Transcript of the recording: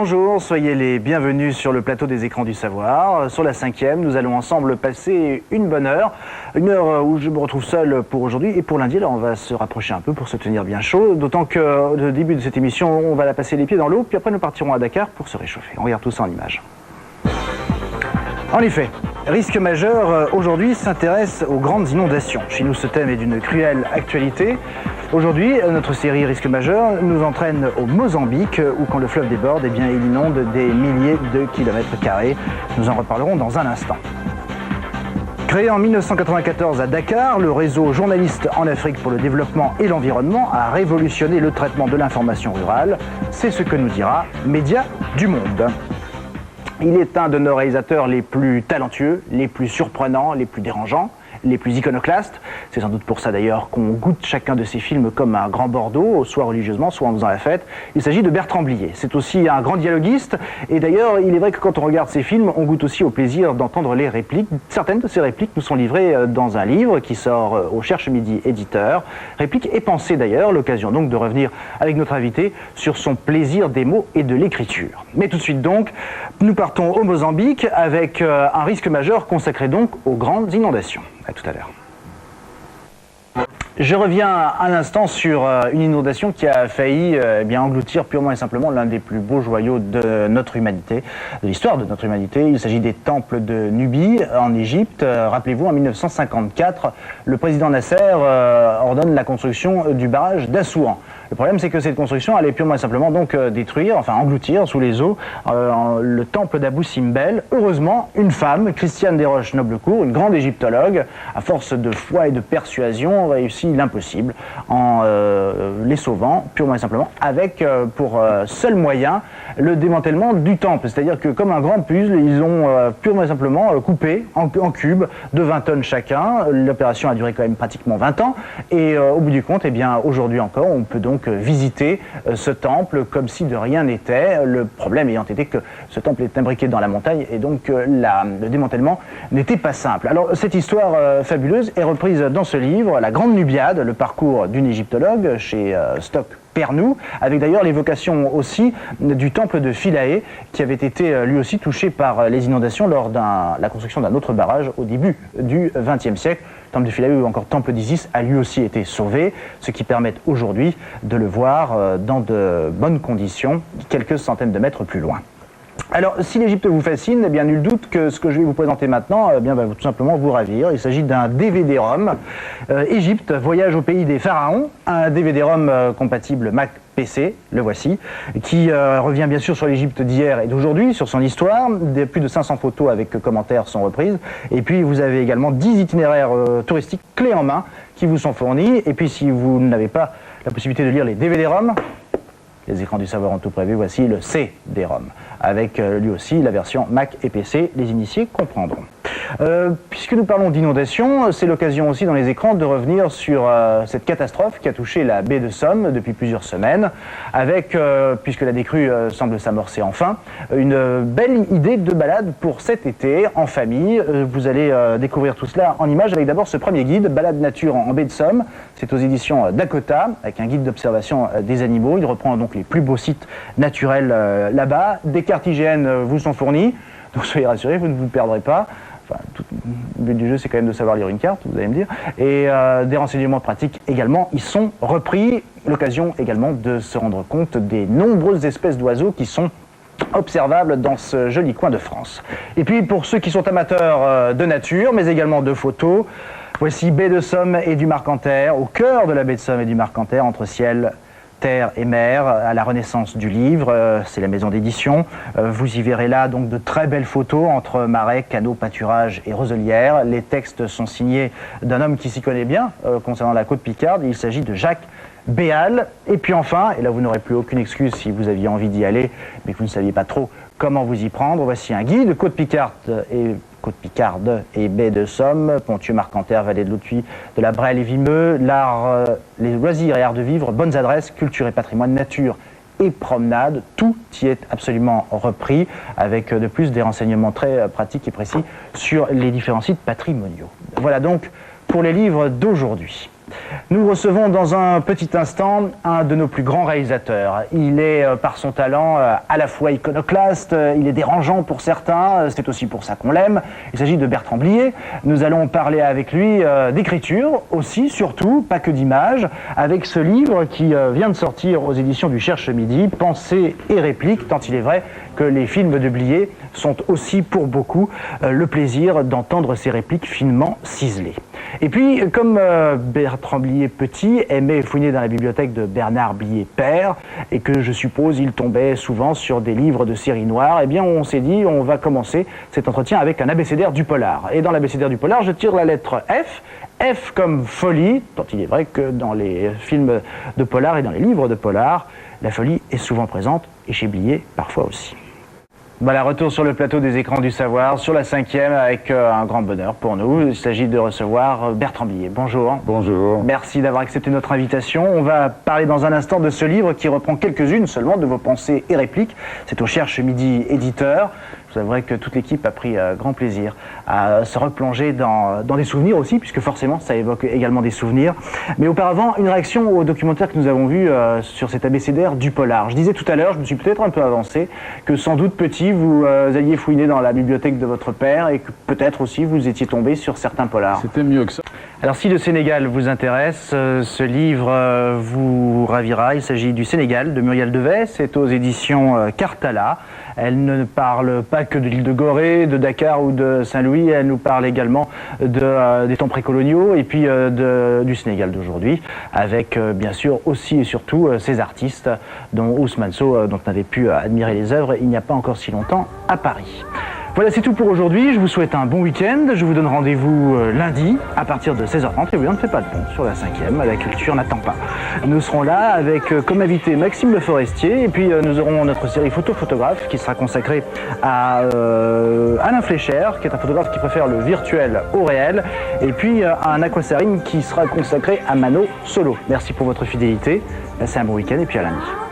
Bonjour, soyez les bienvenus sur le plateau des écrans du savoir. Sur la 5e, nous allons ensemble passer une bonne heure. Une heure où je me retrouve seul pour aujourd'hui et pour lundi. Alors on va se rapprocher un peu pour se tenir bien chaud. D'autant que le début de cette émission, on va la passer les pieds dans l'eau. Puis après nous partirons à Dakar pour se réchauffer. On regarde tout ça en images. En effet, risque majeur aujourd'hui s'intéresse aux grandes inondations. Chez nous, ce thème est d'une cruelle actualité. Aujourd'hui, notre série Risque majeur nous entraîne au Mozambique où quand le fleuve déborde, eh bien, il inonde des milliers de kilomètres carrés. Nous en reparlerons dans un instant. Créé en 1994 à Dakar, le réseau Journalistes en Afrique pour le développement et l'environnement a révolutionné le traitement de l'information rurale. C'est ce que nous dira Médias du Monde. Il est un de nos réalisateurs les plus talentueux, les plus surprenants, les plus dérangeants, les plus iconoclastes. C'est sans doute pour ça d'ailleurs qu'on goûte chacun de ses films comme un grand Bordeaux, soit religieusement, soit en faisant la fête. Il s'agit de Bertrand Blier. C'est aussi un grand dialoguiste. Et d'ailleurs, il est vrai que quand on regarde ses films, on goûte aussi au plaisir d'entendre les répliques. Certaines de ces répliques nous sont livrées dans un livre qui sort au Cherche Midi éditeur. Répliques et pensées d'ailleurs, l'occasion donc de revenir avec notre invité sur son plaisir des mots et de l'écriture. Mais tout de suite donc, nous partons au Mozambique avec un risque majeur consacré donc aux grandes inondations. À tout à l'heure. Je reviens un instant sur une inondation qui a failli engloutir purement et simplement l'un des plus beaux joyaux de notre humanité, de l'histoire de notre humanité. Il s'agit des temples de Nubie en Égypte. Rappelez-vous, en 1954, le président Nasser ordonne la construction du barrage d'Assouan. Le problème, c'est que cette construction allait purement et simplement donc détruire, enfin engloutir sous les eaux le temple d'Abou Simbel. Heureusement, une femme, Christiane Desroches-Noblecourt, une grande égyptologue, à force de foi et de persuasion, réussit l'impossible en les sauvant purement et simplement avec pour seul moyen le démantèlement du temple. C'est-à-dire que comme un grand puzzle, ils ont purement et simplement coupé en cubes de 20 tonnes chacun. L'opération a duré quand même pratiquement 20 ans et au bout du compte, eh bien aujourd'hui encore, on peut donc visiter ce temple comme si de rien n'était. Le problème ayant été que ce temple est imbriqué dans la montagne et donc le démantèlement n'était pas simple. Alors cette histoire fabuleuse est reprise dans ce livre, La Grande Nubiade, le parcours d'une égyptologue chez Stock Pernou, avec d'ailleurs l'évocation aussi du temple de Philae qui avait été lui aussi touché par les inondations lors de la construction d'un autre barrage au début du XXe siècle. Le temple de Philae ou encore temple d'Isis a lui aussi été sauvé, ce qui permet aujourd'hui de le voir dans de bonnes conditions, quelques centaines de mètres plus loin. Alors, si l'Égypte vous fascine, eh bien, nul doute que ce que je vais vous présenter maintenant va tout simplement vous ravir. Il s'agit d'un DVD-ROM. Égypte, voyage au pays des pharaons. Un DVD-ROM compatible Mac PC, le voici, qui revient bien sûr sur l'Égypte d'hier et d'aujourd'hui, sur son histoire. Plus de 500 photos avec commentaires sont reprises. Et puis, vous avez également 10 itinéraires touristiques clés en main qui vous sont fournis. Et puis, si vous n'avez pas la possibilité de lire les DVD-ROM, les écrans du savoir ont tout prévu, voici le CD-ROM, avec lui aussi la version Mac et PC, les initiés comprendront. Puisque nous parlons d'inondation, c'est l'occasion aussi dans les écrans de revenir sur cette catastrophe qui a touché la baie de Somme depuis plusieurs semaines, avec, puisque la décrue semble s'amorcer enfin, une belle idée de balade pour cet été, en famille. Vous allez découvrir tout cela en images avec d'abord ce premier guide, Balade nature en baie de Somme. C'est aux éditions Dakota, avec un guide d'observation des animaux. Il reprend donc les plus beaux sites naturels là-bas. Des cartes IGN vous sont fournies, donc soyez rassurés, vous ne vous perdrez pas. Enfin, le but du jeu, c'est quand même de savoir lire une carte, vous allez me dire. Et des renseignements pratiques également y sont repris. L'occasion également de se rendre compte des nombreuses espèces d'oiseaux qui sont observables dans ce joli coin de France. Et puis, pour ceux qui sont amateurs de nature, mais également de photos, voici Baie de Somme et du Marcanterre, au cœur de la baie de Somme et du Marcanterre, entre ciel, terre et mer, à la renaissance du livre, c'est la maison d'édition. Vous y verrez là donc de très belles photos entre marais, canaux, pâturages et roselières. Les textes sont signés d'un homme qui s'y connaît bien concernant la côte Picarde. Il s'agit de Jacques Béal. Et puis enfin, et là vous n'aurez plus aucune excuse si vous aviez envie d'y aller, mais que vous ne saviez pas trop comment vous y prendre, voici un guide, Côte-Picarde et baie de Somme, Ponthieu, Marcanterre, Vallée de l'Autuy, de la Brelle et Vimeux, l'art, les loisirs et art de vivre, bonnes adresses, culture et patrimoine, nature et promenade, tout y est absolument repris, avec de plus des renseignements très pratiques et précis sur les différents sites patrimoniaux. Voilà donc pour les livres d'aujourd'hui. Nous recevons dans un petit instant un de nos plus grands réalisateurs. Il est par son talent à la fois iconoclaste, il est dérangeant pour certains, c'est aussi pour ça qu'on l'aime. Il s'agit de Bertrand Blier. Nous allons parler avec lui d'écriture aussi, surtout, pas que d'images, avec ce livre qui vient de sortir aux éditions du Cherche Midi, Pensées et répliques, tant il est vrai que les films de Blier sont aussi pour beaucoup le plaisir d'entendre ces répliques finement ciselées. Et puis, comme Bertrand Blier petit aimait fouiner dans la bibliothèque de Bernard Blier père, et que je suppose il tombait souvent sur des livres de série noire, eh bien on s'est dit on va commencer cet entretien avec un abécédaire du polar. Et dans l'abécédaire du polar, je tire la lettre F. F comme folie, tant il est vrai que dans les films de polar et dans les livres de polar, la folie est souvent présente, et chez Blier parfois aussi. Voilà, retour sur le plateau des écrans du savoir, sur la 5e, avec un grand bonheur pour nous. Il s'agit de recevoir Bertrand Blier. Bonjour. Bonjour. Merci d'avoir accepté notre invitation. On va parler dans un instant de ce livre qui reprend quelques-unes seulement de vos pensées et répliques. C'est au Cherche Midi éditeur. Je vous avouerai que toute l'équipe a pris grand plaisir à se replonger dans des souvenirs aussi, puisque forcément ça évoque également des souvenirs. Mais auparavant, une réaction au documentaire que nous avons vu sur cet abécédaire du polar. Je disais tout à l'heure, je me suis peut-être un peu avancé, que sans doute petit, vous alliez fouiner dans la bibliothèque de votre père et que peut-être aussi vous étiez tombé sur certains polars. C'était mieux que ça. Alors si le Sénégal vous intéresse, ce livre vous ravira. Il s'agit du Sénégal de Muriel Devet, c'est aux éditions Cartala. Elle ne parle pas que de l'île de Gorée, de Dakar ou de Saint-Louis, elle nous parle également des temps précoloniaux et puis du Sénégal d'aujourd'hui, avec bien sûr aussi et surtout ces artistes dont Ousmane Sow, dont on avait pu admirer les œuvres il n'y a pas encore si longtemps à Paris. Voilà, c'est tout pour aujourd'hui. Je vous souhaite un bon week-end. Je vous donne rendez-vous lundi à partir de 16h30. Et oui, on ne fait pas de pont sur la 5e. La culture n'attend pas. Nous serons là avec comme invité Maxime Le Forestier. Et puis nous aurons notre série Photo-Photographe qui sera consacrée à Alain Fleischer, qui est un photographe qui préfère le virtuel au réel. Et puis un aquasarine qui sera consacré à Mano Solo. Merci pour votre fidélité. Passez un bon week-end et puis à lundi.